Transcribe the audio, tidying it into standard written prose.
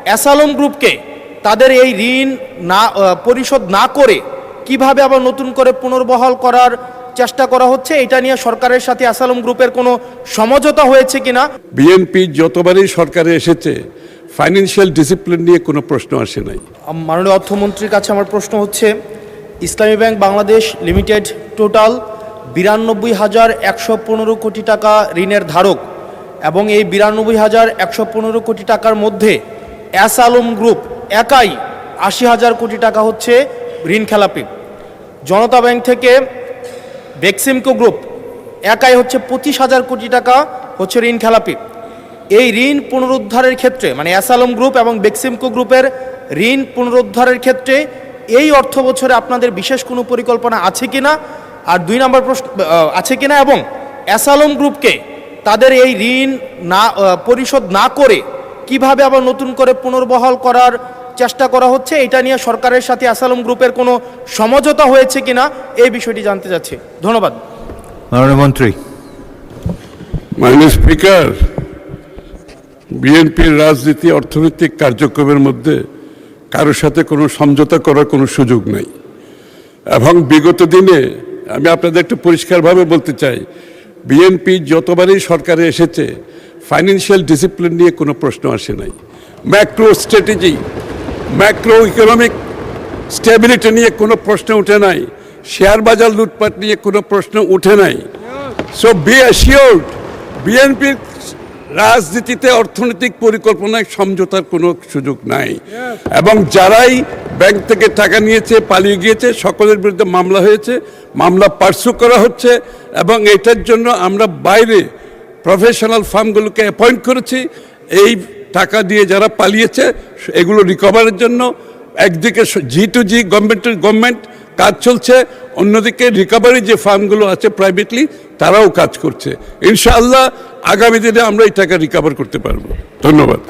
অ্যাসালম গ্রুপকে তাদের এই ঋণ না পরিশোধ না করে কিভাবে আবার নতুন করে পুনর্বহাল করার চেষ্টা করা হচ্ছে, এটা নিয়ে সরকারের সাথে অ্যাসালম গ্রুপের কোনো সমঝোতা হয়েছে কিনা? বিএনপি যতবারই সরকারে এসেছে ফাইন্যান্সিয়াল ডিসিপ্লিন নিয়ে কোনো প্রশ্ন আসে নাই। মাননীয় অর্থমন্ত্রীর কাছে আমার প্রশ্ন হচ্ছে, ইসলামী ব্যাংক বাংলাদেশ লিমিটেড টোটাল 92,115 কোটি টাকা ঋণের ধারক এবং এই 92,115 কোটি টাকার মধ্যে অ্যাসালম গ্রুপ একাই 80,000 কোটি টাকা হচ্ছে ঋণ খেলাপি। জনতা ব্যাংক থেকে বেক্সিমকো গ্রুপ একাই হচ্ছে 25,000 কোটি টাকা হচ্ছে ঋণ খেলাপি। এই ঋণ পুনরুদ্ধারের ক্ষেত্রে মানে অ্যাসালম গ্রুপ এবং বেক্সিমকো গ্রুপের ঋণ পুনরুদ্ধারের ক্ষেত্রে এই অর্থ বছরে আপনাদের বিশেষ কোনো পরিকল্পনা আছে কিনা? আর 2 নম্বর প্রশ্ন আছে কিনা, এবং অ্যাসালম গ্রুপকে তাদের এই ঋণ না পরিশোধ না করে কিভাবে আবার নতুন করে পুনর্বহাল করার চেষ্টা করা হচ্ছে, এটা নিয়ে সরকারের সাথে অ্যাসালম গ্রুপের কোনো সমঝোতা হয়েছে কিনা, এই বিষয়টি জানতে চাচ্ছি। ধন্যবাদ। মাননীয় মন্ত্রী। মাননীয় স্পিকার, বিএনপির রাজনীতি অর্থনৈতিক কার্যক্রমের মধ্যে কারোর সাথে কোনো সমঝোতা করার কোনো সুযোগ নেই। এবং বিগত দিনে আমি আপনাদের একটু পরিষ্কারভাবে বলতে চাই, বিএনপি যতবারই সরকারে এসেছে ফাইন্যান্সিয়াল ডিসিপ্লিন নিয়ে কোনো প্রশ্ন আসে নাই। Macro strategy, macro economic stability নিয়ে কোনো প্রশ্ন উঠে নাই। শেয়ার বাজার লুটপাট নিয়ে কোনো প্রশ্ন উঠে নাই। সো বি অ্যাসিওর্ড, বিএনপির রাজনীতিতে অর্থনৈতিক পরিকল্পনায় সমঝোতার কোনো সুযোগ নাই। এবং যারাই ব্যাংক থেকে টাকা নিয়েছে, পালিয়ে গিয়েছে, সকলের বিরুদ্ধে মামলা হয়েছে, মামলা পার্সু করা হচ্ছে। এবং এটার জন্য আমরা বাইরে প্রফেশনাল ফার্মগুলোকে অ্যাপয়েন্ট করেছি এই টাকা দিয়ে যারা পালিয়েছে এগুলো রিকভারের জন্য। একদিকে G2G গভর্নমেন্ট কাজ চলছে, অন্যদিকে রিকভারি যে ফার্মগুলো আছে প্রাইভেটলি তারাও কাজ করছে। ইনশাআল্লাহ আগামী দিনে আমরা এই টাকা রিকভার করতে পারবো। ধন্যবাদ।